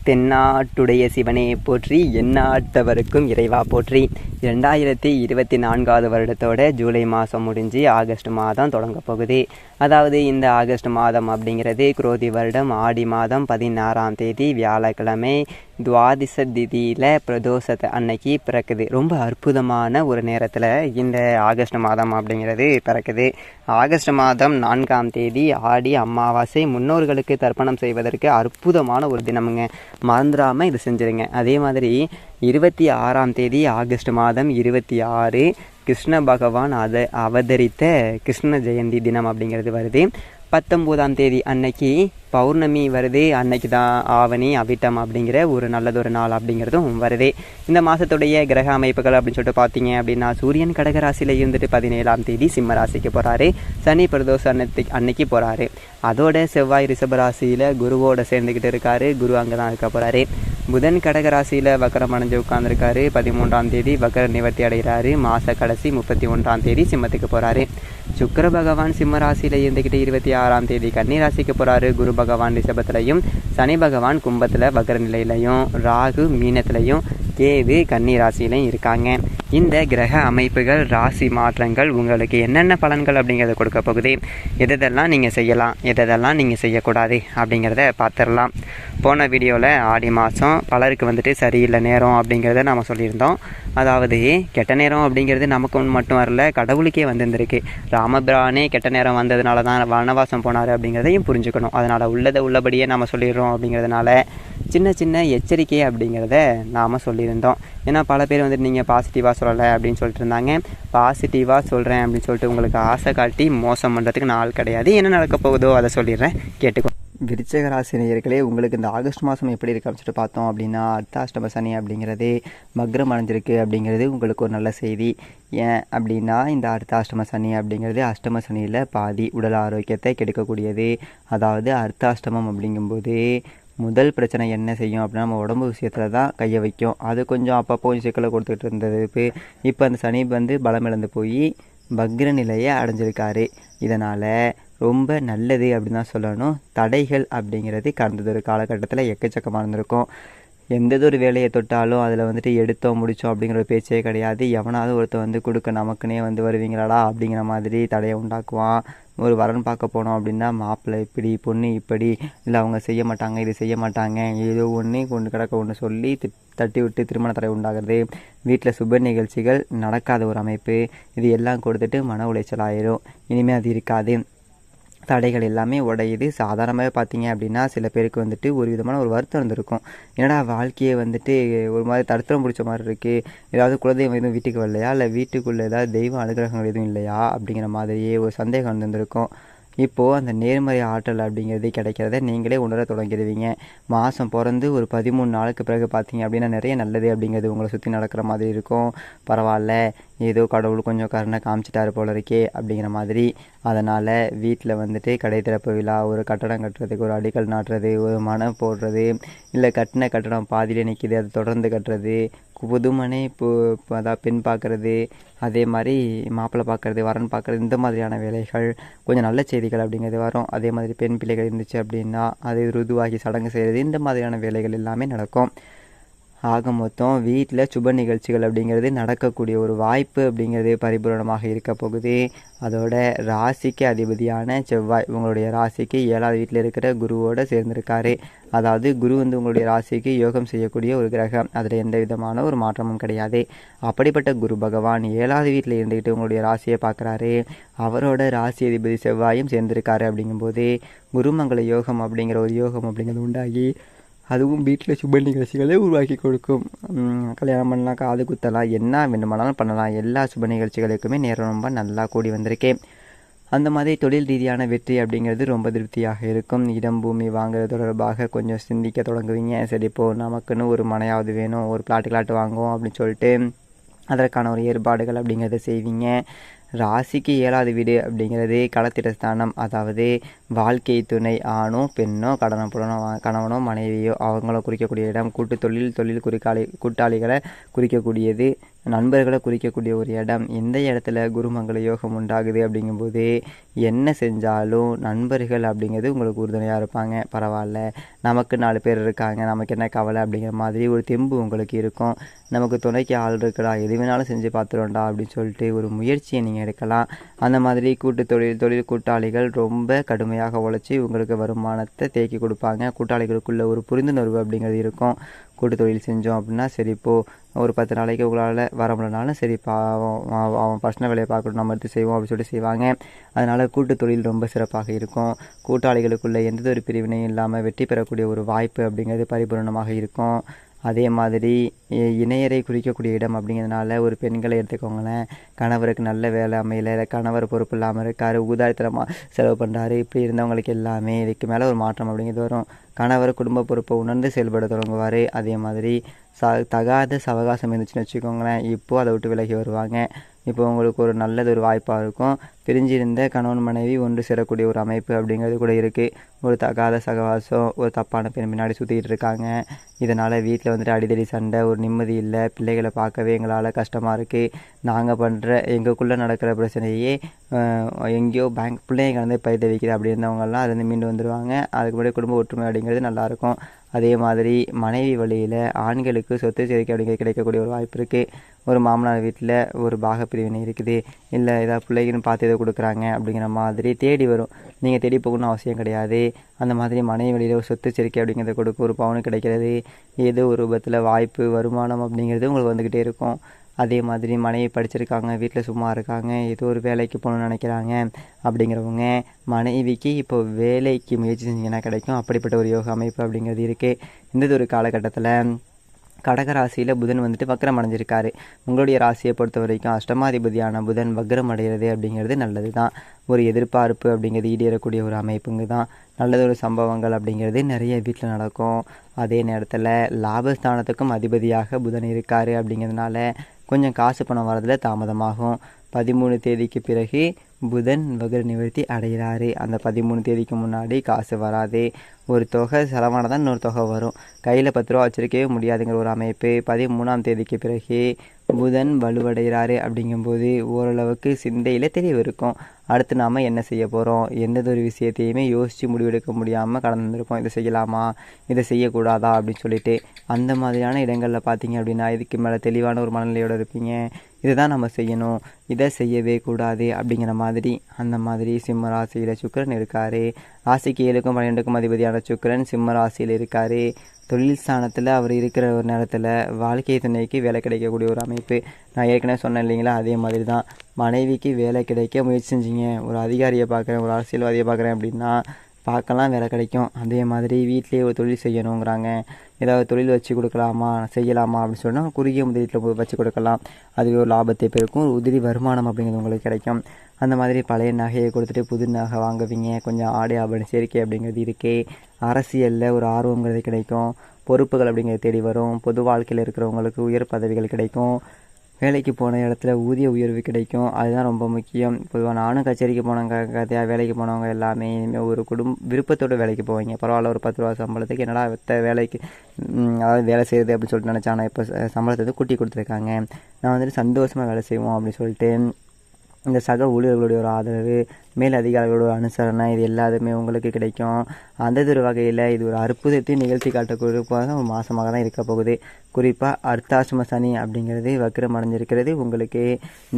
தென்னாட்டுடைய சிவனே போற்றி, எந்நாட்டவருக்கும் இறைவா போற்றி. 2024 வருடத்தோட ஜூலை மாதம் முடிஞ்சு ஆகஸ்ட் மாதம் தொடங்க போகுது. அதாவது இந்த ஆகஸ்ட் மாதம் அப்படிங்கிறது குரோதி வருடம் ஆடி மாதம் 16ஆம் தேதி வியாழக்கிழமை துவாதிச திதியில் பிரதோஷத்தை அன்னைக்கு பிறக்குது. ரொம்ப அற்புதமான ஒரு நேரத்தில் இந்த ஆகஸ்ட் மாதம் அப்படிங்கிறது பிறக்குது. ஆகஸ்ட் மாதம் 4ஆம் தேதி ஆடி அமாவாசை, முன்னோர்களுக்கு தர்ப்பணம் செய்வதற்கு அற்புதமான ஒரு தினமுங்க. மறந்துடாமல் இது செஞ்சுருங்க. அதே மாதிரி 26ஆம் தேதி ஆகஸ்ட் மாதம் 26 கிருஷ்ண பகவான் அவதரித்த கிருஷ்ண ஜெயந்தி தினம் அப்படிங்கிறது வருது. 19ஆம் தேதி அன்னைக்கு பௌர்ணமி வருது. அன்னைக்கு தான் ஆவணி அவிட்டம் அப்படிங்கிற ஒரு நல்லதொரு நாள் அப்படிங்கிறதும் வருது. இந்த மாதத்துடைய கிரக அமைப்புகள் அப்படின்னு சொல்லிட்டு பார்த்தீங்க அப்படின்னா, சூரியன் கடகராசியில் இருந்துட்டு 17ஆம் தேதி சிம்ம ராசிக்கு போகிறாரு. சனி பிரதோஷ அன்னைக்கு போகிறாரு. அதோட செவ்வாய் ரிஷபராசியில் குருவோட சேர்ந்துக்கிட்டு இருக்காரு. குரு அங்கே தான் இருக்க போகிறாரு. புதன் கடகராசியில் வக்கரம் அடைஞ்சு உட்காந்துருக்காரு. 13ஆம் தேதி வக்கர நிவர்த்தி அடைகிறாரு. மாத கடைசி 31ஆம் தேதி சிம்மத்துக்கு போகிறாரு. சுக்கிர பகவான் சிம்ம ராசியில் இருந்துக்கிட்டு 26ஆம் தேதி கன்னி ராசிக்கு போகிறாரு. குரு பகவான் ரிஷபத்திலையும், சனி பகவான் கும்பத்தில் வக்கர நிலையிலையும், ராகு மீனத்திலையும், கேது கன்னி ராசியிலையும் இருக்காங்க. இந்த கிரக அமைப்புகள் ராசி மாற்றங்கள் உங்களுக்கு என்னென்ன பலன்கள் அப்படிங்கிறத கொடுக்க போகுது, எதெல்லாம் நீங்கள் செய்யலாம், எதெல்லாம் நீங்கள் செய்யக்கூடாது அப்படிங்கிறத பார்த்துடலாம். போன வீடியோவில் ஆடி மாதம் பலருக்கு வந்துட்டு சரியில்லை நேரம் அப்படிங்கிறத நாம் சொல்லியிருந்தோம். அதாவது கெட்ட நேரம் அப்படிங்கிறது நமக்கு மட்டும் வரல, கடவுளுக்கே வந்திருந்திருக்கு. ராமபிரானே கெட்ட நேரம் வந்ததுனால தான் வனவாசம் போனார் அப்படிங்கிறதையும் புரிஞ்சுக்கணும். அதனால் உள்ளதை உள்ளபடியே நாம் சொல்லிடுறோம். அப்படிங்கிறதுனால சின்ன சின்ன எச்சரிக்கை அப்படிங்கிறத நாம் சொல்லியிருந்தோம். ஏன்னா பல பேர் வந்துட்டு நீங்கள் பாசிட்டிவாக சொல்லலை அப்படின்னு சொல்லிட்டு இருந்தாங்க. பாசிட்டிவாக சொல்கிறேன் அப்படின்னு சொல்லிட்டு உங்களுக்கு ஆசை காட்டி மோசம் பண்ணுறதுக்கு நாள் கிடையாது. என்ன நடக்க போகுதோ அதை சொல்லிடுறேன், கேட்டுக்கோ. விருச்சிக ராசி நேயர்களே, உங்களுக்கு இந்த ஆகஸ்ட் மாதம் எப்படி இருக்கு அப்படின்னு சொல்லிட்டு பார்த்தோம் அப்படின்னா, அர்த்தாஷ்டம சனி அப்படிங்கிறது மக்ரம் அடைஞ்சிருக்கு அப்படிங்கிறது உங்களுக்கு ஒரு நல்ல செய்தி. ஏன் அப்படின்னா, இந்த அர்த்தாஷ்டம சனி அப்படிங்கிறது அஷ்டம சனியில் பாதி உடல் ஆரோக்கியத்தை கெடுக்கக்கூடியது. அதாவது அர்த்தாஷ்டமம் அப்படிங்கும்போது முதல் பிரச்சனை என்ன செய்யும் அப்படின்னா, நம்ம உடம்பு விஷயத்தில் தான் கையை வைக்கும். அது கொஞ்சம் அப்பப்போ கொஞ்சம் சிக்கலை கொடுத்துட்டு இருந்தது. இப்போ அந்த சனி பலம் இழந்து போய் பக்ர நிலையை அடைஞ்சிருக்காரு. இதனால் ரொம்ப நல்லது அப்படின்னு தான் சொல்லணும். தடைகள் அப்படிங்கிறது கடந்தது ஒரு காலகட்டத்தில் எக்கச்சக்கமாக இருந்திருக்கும். எந்ததொரு வேலையை தொட்டாலும் அதில் வந்துட்டு எடுத்தோம் முடித்தோம் அப்படிங்கிற ஒரு பேச்சே கிடையாது. எவனாவது ஒருத்தர் கொடுக்க நமக்குன்னே வருவீங்களாடா அப்படிங்கிற மாதிரி தடையை உண்டாக்குவான். ஒரு வரன் பார்க்க போனோம் அப்படின்னா, மாப்பிள்ளை இப்படி பொண்ணு இப்படி, இல்லை அவங்க செய்ய மாட்டாங்க, இது செய்ய மாட்டாங்க, ஏதோ ஒன்று கொண்டு கிடக்க ஒன்று சொல்லி தட்டி விட்டு திருமண தடை உண்டாகிறது. வீட்டில் சுப நிகழ்ச்சிகள் நடக்காத ஒரு அமைப்பு. இது எல்லாம் கொடுத்துட்டு மன உளைச்சல் ஆயிரும். இனிமேல் அது இருக்காது. தடைகள் எல்லாமே உடையுது. சாதாரணமாகவே பார்த்தீங்க அப்படின்னா, சில பேருக்கு ஒரு விதமான ஒரு வருத்தம் இருந்திருக்கும். ஏன்னா வாழ்க்கையை ஒரு மாதிரி தடுத்தம் பிடிச்ச மாதிரி இருக்குது. ஏதாவது குலதெய்வம் எதுவும் வீட்டுக்கு வரலையா, இல்லை வீட்டுக்குள்ளே ஏதாவது தெய்வ அனுகிரகங்கள் எதுவும் இல்லையா அப்படிங்கிற மாதிரியே ஒரு சந்தேகம் இருந்திருக்கும். இப்போது அந்த நேர்மறை ஆற்றல் அப்படிங்கிறது கிடைக்கிறத நீங்களே உணர தொடங்கிடுவீங்க. மாதம் பிறந்து ஒரு 13 நாளுக்கு பிறகு பார்த்தீங்க அப்படின்னா, நிறைய நல்லது அப்படிங்கிறது உங்களை சுற்றி நடக்கிற மாதிரி இருக்கும். பரவாயில்ல, ஏதோ கடவுள் கொஞ்சம் கருணை காமிச்சிட்டாரு போல இருக்கே அப்படிங்கிற மாதிரி. அதனால் வீட்டில் கடை திறப்பு விழா, ஒரு கட்டடம் கட்டுறதுக்கு ஒரு அடிக்கல் நாட்டுறது, ஒரு மனை போடுறது, இல்லை கட்டின கட்டடம் பாதியிலே நிற்கிது அதை தொடர்ந்து கட்டுறது, புதுமனை அதாவது பெண் பார்க்குறது, அதே மாதிரி மாப்பிள்ளை பார்க்குறது, வரன் பார்க்குறது, இந்த மாதிரியான வேலைகள் கொஞ்சம் நல்ல செய்திகள் அப்படிங்கிறது வரும். அதே மாதிரி பெண் பிள்ளைகள் இருந்துச்சு அப்படின்னா அது ருதுவாகி சடங்கு செய்கிறது, இந்த மாதிரியான வேலைகள் எல்லாமே நடக்கும். ஆக மொத்தம் வீட்டில் சுப நிகழ்ச்சிகள் அப்படிங்கிறது நடக்கக்கூடிய ஒரு வாய்ப்பு அப்படிங்கிறது பரிபூரணமாக இருக்க போகுது. அதோட ராசிக்கு அதிபதியான செவ்வாய் உங்களுடைய ராசிக்கு 7வது வீட்டில் இருக்கிற குருவோடு சேர்ந்திருக்காரு. அதாவது குரு உங்களுடைய ராசிக்கு யோகம் செய்யக்கூடிய ஒரு கிரகம். அதில் எந்த விதமான ஒரு மாற்றமும் கிடையாது. அப்படிப்பட்ட குரு பகவான் 7வது வீட்டில் இருந்துக்கிட்டு உங்களுடைய ராசியை பார்க்குறாரு. அவரோட ராசி அதிபதி செவ்வாயும் சேர்ந்திருக்காரு. அப்படிங்கும்போது குருமங்கள யோகம் அப்படிங்கிற ஒரு யோகம் அப்படிங்கிறது உண்டாகி அதுவும் வீட்டில் சுப நிகழ்ச்சிகளை உருவாக்கி கொடுக்கும். கல்யாணம் பண்ணலாம், காது குத்தலாம், என்ன வேண்டுமானாலும் பண்ணலாம். எல்லா சுப நிகழ்ச்சிகளுக்குமே நேரம் ரொம்ப நல்லா கூடி வந்திருக்கேன். அந்த மாதிரி தொழில் ரீதியான வெற்றி அப்படிங்கிறது ரொம்ப திருப்தியாக இருக்கும். இடம் பூமி வாங்குறது தொடர்பாக கொஞ்சம் சிந்திக்க தொடங்குவீங்க. சரி, இப்போது நமக்குன்னு ஒரு மனையாவது வேணும், ஒரு பிளாட்டு வாங்குவோம் அப்படின்னு சொல்லிட்டு அதற்கான ஒரு ஏற்பாடுகள் அப்படிங்கிறத செய்வீங்க. ராசிக்கு 7வது வீடு அப்படிங்கிறது களத்திரஸ்தானம். அதாவது வாழ்க்கை துணை ஆணோ பெண்ணோ கணவனோ மனைவியோ அவங்கள குறிக்கக்கூடிய இடம். தொழில் கூட்டாளிகளை குறிக்கக்கூடியது. நண்பர்களை குறிக்கக்கூடிய ஒரு இடம். இந்த இடத்துல குருமங்கள யோகம் உண்டாகுது அப்படிங்கும்போது என்ன செஞ்சாலும் நண்பர்கள் அப்படிங்கிறது உங்களுக்கு உறுதுணையாக இருப்பாங்க. பரவாயில்ல, நமக்கு 4 பேர் இருக்காங்க, நமக்கு என்ன கவலை அப்படிங்கிற மாதிரி ஒரு தெம்பு உங்களுக்கு இருக்கும். நமக்கு துணைக்கு ஆள் இருக்குடா, எது வேணாலும் செஞ்சு பார்த்துருவோம்டா அப்படின்னு சொல்லிட்டு ஒரு முயற்சியை நீங்கள் எடுக்கலாம். அந்த மாதிரி தொழில் கூட்டாளிகள் ரொம்ப கடுமையாக உழைச்சி உங்களுக்கு வருமானத்தை தேக்கி கொடுப்பாங்க. கூட்டாளிகளுக்குள்ள ஒரு புரிந்துணர்வு அப்படிங்கிறது இருக்கும். கூட்டு தொழில் செஞ்சோம் அப்படின்னா சரிப்போ ஒரு 10 நாளைக்கு உங்களால் வர முடியலனாலும் சரிப்பா, அவன் பர்சனல் வேலையை பார்க்கணும், நம்ம எடுத்து செய்வோம் அப்படின்னு சொல்லிட்டு செய்வாங்க. அதனால் கூட்டு தொழில் ரொம்ப சிறப்பாக இருக்கும். கூட்டாளிகளுக்குள்ள எந்த ஒரு பிரிவினையும் இல்லாமல் வெற்றி பெறக்கூடிய ஒரு வாய்ப்பு அப்படிங்கிறது பரிபூர்ணமாக இருக்கும். அதே மாதிரி இணையரை குறிக்கக்கூடிய இடம் அப்படிங்கிறதுனால ஒரு பெண்களை எடுத்துக்கோங்களேன். கணவருக்கு நல்ல வேலை அமையல, கணவர் பொறுப்பு இல்லாமல் இருக்கார், ஊதாரித்தனமாக செலவு பண்ணுறாரு, இப்படி இருந்தவங்களுக்கு எல்லாமே இதுக்கு மேலே ஒரு மாற்றம் அப்படிங்கிறது வரும். கணவர் குடும்ப பொறுப்பை உணர்ந்து செயல்பட தொடங்குவார். அதே மாதிரி தகாத சவகாசம் இருந்துச்சுன்னு வச்சுக்கோங்களேன், இப்போது அதை விட்டு விலகி வருவாங்க. இப்போ உங்களுக்கு ஒரு நல்லது ஒரு வாய்ப்பாக இருக்கும். பிரிஞ்சிருந்த கணவன் மனைவி ஒன்று சேரக்கூடிய ஒரு அமைப்பு அப்படிங்கிறது கூட இருக்குது. ஒரு தகாத சகவாசம், ஒரு தப்பான பெண் பின்னாடி சுற்றிக்கிட்டு இருக்காங்க. இதனால் வீட்டில் வந்துட்டு அடிதடி சண்டை, ஒரு நிம்மதி இல்லை, பிள்ளைகளை பார்க்கவே எங்களால் கஷ்டமாக இருக்குது. நாங்கள் பண்ணுற எங்களுக்குள்ளே நடக்கிற பிரச்சனையே எங்கேயோ பிள்ளைங்க கலந்து பயிர் வைக்கிது அப்படி இருந்தவங்கெல்லாம் அதுலேருந்து மீண்டு வந்துடுவாங்க. அதுக்கு முன்னாடி குடும்ப ஒற்றுமை அப்படிங்கிறது நல்லாயிருக்கும். அதே மாதிரி மனைவி வழியில் ஆண்களுக்கு சொத்து சேர்க்கை அப்படிங்கிறது கிடைக்கக்கூடிய ஒரு வாய்ப்பு இருக்குது. ஒரு மாமனார் வீட்டில் ஒரு பாகப்பிரிவினை இருக்குது, இல்லை ஏதாவது பிள்ளைங்கன்னு பார்த்து எதோ கொடுக்குறாங்க அப்படிங்கிற மாதிரி தேடி வரும். நீங்கள் தேடி போகணும்னு அவசியம் கிடையாது. அந்த மாதிரி மனைவி வழியில் ஒரு சொத்து சேர்க்கை அப்படிங்கிறத கொடுக்க ஒரு பவுன் கிடைக்கிறது. ஏதோ ஒரு ரூபத்தில் வாய்ப்பு வருமானம் அப்படிங்கிறது உங்களுக்கு வந்துக்கிட்டே இருக்கும். அதே மாதிரி மனைவி படிச்சிருக்காங்க, வீட்டில் சும்மா இருக்காங்க, ஏதோ ஒரு வேலைக்கு போகணுன்னு நினைக்கிறாங்க அப்படிங்கிறவங்க மனைவிக்கு இப்போ வேலைக்கு முயற்சி செஞ்சிங்கன்னா கிடைக்கும். அப்படிப்பட்ட ஒரு யோக அமைப்பு அப்படிங்கிறது இருக்குது. இந்த ஒரு காலகட்டத்தில் கடக ராசியில் புதன் வந்துட்டு வக்ரம் அடைஞ்சிருக்காரு. உங்களுடைய ராசியை பொறுத்த வரைக்கும் அஷ்டமாதிபதியான புதன் வக்ரம் அடைகிறது அப்படிங்கிறது நல்லது தான். ஒரு எதிர்பார்ப்பு அப்படிங்கிறது ஈடேறக்கூடிய ஒரு அமைப்புங்க தான். நல்லதொரு சம்பவங்கள் அப்படிங்கிறது நிறைய வீட்டில் நடக்கும். அதே நேரத்தில் லாபஸ்தானத்துக்கும் அதிபதியாக புதன் இருக்கார் அப்படிங்கிறதுனால கொஞ்சம் காசு பணம் வரதில் தாமதமாகும். 13 தேதிக்கு பிறகு புதன் வக்ர நிவர்த்தி அடைகிறாரு. அந்த 13 தேதிக்கு முன்னாடி காசு வராது. ஒரு தொகை செலவானதான் இன்னொரு தொகை வரும். கையில் 10 ரூபா வச்சிருக்கவே முடியாதுங்கிற ஒரு அமைப்பு. 13ஆம் தேதிக்கு பிறகு புதன் வலுவடைகிறாரு. அப்படிங்கும்போது ஓரளவுக்கு சிந்தையில் தெளிவு இருக்கும். அடுத்து நாம் என்ன செய்ய போகிறோம், எந்த ஒரு விஷயத்தையுமே யோசித்து முடிவெடுக்க முடியாமல் கடந்துருப்போம். இதை செய்யலாமா, இதை செய்யக்கூடாதா அப்படின்னு சொல்லிட்டு. அந்த மாதிரியான இடங்களில் பார்த்தீங்க அப்படின்னா இதுக்கு மேலே தெளிவான ஒரு மனநிலையோடு இருப்பீங்க. இதை தான் நம்ம செய்யணும், இதை செய்யவே கூடாது அப்படிங்கிற மாதிரி. அந்த மாதிரி சிம்ம ராசியில் சுக்கிரன் இருக்கார். ராசிக்கு 7க்கும் 12க்கும் அதிபதியான சுக்கிரன் சிம்ம ராசியில் இருக்கார். தொழில் ஸ்தானத்தில் அவர் இருக்கிற ஒரு நேரத்தில் வாழ்க்கை துணைக்கு வேலை கிடைக்கக்கூடிய ஒரு அமைப்பு. நான் ஏற்கனவே சொன்னேன் இல்லைங்களா, அதே மாதிரி தான் மனைவிக்கு வேலை கிடைக்க முயற்சி செஞ்சீங்க. ஒரு அதிகாரியை பார்க்குறேன், ஒரு அரசியல்வாதியை பார்க்குறேன் அப்படின்னா பார்க்கலாம், வேலை கிடைக்கும். அதே மாதிரி வீட்டிலேயே ஒரு தொழில் செய்யணுங்கிறாங்க, ஏதாவது தொழில் வச்சு கொடுக்கலாமா செய்யலாமா அப்படின்னு சொன்னால் குறுகிய முதலீட்டில் வச்சு கொடுக்கலாம். அதுவே ஒரு லாபத்தை பெருக்கும், ஒரு உதிரி வருமானம் அப்படிங்கிறது உங்களுக்கு கிடைக்கும். அந்த மாதிரி பழைய நகையை கொடுத்துட்டு புது நகை வாங்குவீங்க. கொஞ்சம் ஆடை ஆபரண சேர்க்கை அப்படிங்கிறது இருக்கே. அரசியலில் ஒரு ஆர்வங்கிறது கிடைக்கும். பொறுப்புகள் அப்படிங்கிறது தேடி வரும். பொது வாழ்க்கையில் இருக்கிறவங்களுக்கு உயர் பதவிகள் கிடைக்கும். வேலைக்கு போன இடத்துல ஊதிய உயர்வு கிடைக்கும். அதுதான் ரொம்ப முக்கியம். பொதுவாக நானும் கச்சேரிக்கு போனவங்க வேலைக்கு போனவங்க எல்லாமே ஒரு விருப்பத்தோடு வேலைக்கு போவீங்க. பரவாயில்ல, ஒரு 10 ரூபா சம்பளத்துக்கு என்னடா வேலைக்கு அதாவது வேலை செய்யுது அப்படின்னு சொல்லிட்டு நினச்சா. ஆனால் இப்போ சம்பளத்தை வந்து கூட்டி கொடுத்துருக்காங்க. நான் வந்துட்டு சந்தோஷமாக வேலை செய்வோம் அப்படின்னு சொல்லிட்டு இந்த சக ஊழியர்களுடைய ஒரு ஆதரவு, மேல் அதிகாரிகளோட அனுசரணை, இது எல்லாத்துமே உங்களுக்கு கிடைக்கும். அந்த ஒரு வகையில் இது ஒரு அற்புதத்தை நிகழ்த்தி காட்டக்கூடிய ஒரு மாதமாக தான் இருக்க போகுது. குறிப்பாக அர்த்தாசிரம சனி அப்படிங்கிறது வக்ரம் அடைஞ்சிருக்கிறது. உங்களுக்கு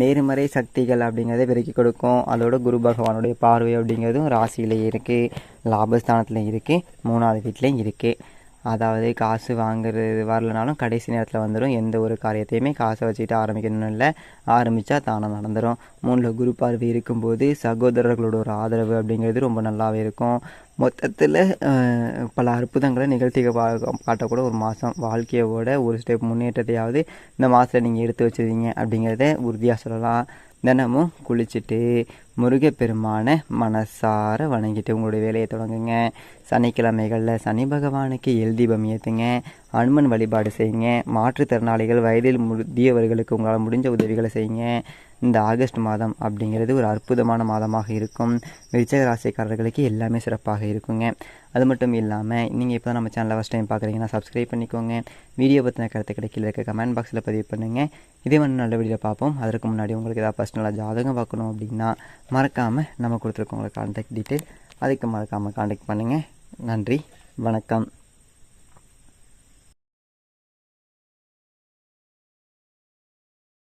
நேர்மறை சக்திகள் அப்படிங்கிறத பெருக்கி கொடுக்கும். அதோட குரு பகவானுடைய பார்வை அப்படிங்கிறதும் ராசியிலேயே இருக்குது, லாபஸ்தானத்தில் இருக்குது, 3வது வீட்லேயும் இருக்குது. அதாவது காசு வாங்குறது வரலனாலும் கடைசி நேரத்தில் வந்துடும். எந்த ஒரு காரியத்தையுமே காசை வச்சுக்கிட்டு ஆரம்பிக்கணும்னு இல்லை, ஆரம்பித்தா தானே நடந்துடும். 3ல் குரு பார்வை இருக்கும்போது சகோதரர்களோட ஒரு ஆதரவு அப்படிங்கிறது ரொம்ப நல்லாவே இருக்கும். மொத்தத்தில் பல அற்புதங்களை நிகழ்த்தி காட்டக்கூட ஒரு மாதம். வாழ்க்கையோட ஒரு ஸ்டெப் முன்னேற்றத்தையாவது இந்த மாதத்தில் நீங்கள் எடுத்து வச்சுருவீங்க அப்படிங்கிறத உறுதியாக சொல்லலாம். தினமும் குளிச்சுட்டு முருகப்பெருமானை மனசார வணங்கிட்டு உங்களுடைய வேலையை தொடங்குங்க. சனிக்கிழமைகளில் சனி பகவானுக்கு எல் தீபம் ஏற்றுங்க. அனுமன் வழிபாடு செய்யுங்க. மாற்றுத்திறனாளிகள், வயதில் முதியவர்களுக்கு உங்களால் முடிஞ்ச உதவிகளை செய்யுங்க. இந்த ஆகஸ்ட் மாதம் அப்படிங்கிறது ஒரு அற்புதமான மாதமாக இருக்கும். விருச்சிக ராசிக்காரர்களுக்கு எல்லாமே சிறப்பாக இருக்குங்க. அது மட்டும் இல்லாமல் நீங்கள் இப்போ தான் நம்ம சேனலை ஃபஸ்ட் டைம் பார்க்குறீங்கன்னா சப்ஸ்கிரைப் பண்ணிக்கோங்க. வீடியோ பற்றின கருத்துக்களை கீழே இருக்க கமெண்ட் பாக்ஸில் பதிவு பண்ணுங்கள். இதே வந்து நல்ல வீடியோ பார்ப்போம். அதற்கு முன்னாடி உங்களுக்கு ஏதாவது பர்சனலாக ஜாதகம் பார்க்கணும் அப்படின்னா மறக்காமல் நம்ம கொடுத்துருக்கோங்க கான்டாக்ட் டீட்டெயில், அதுக்கு மறக்காமல் கான்டாக்ட் பண்ணுங்கள். நன்றி, வணக்கம்.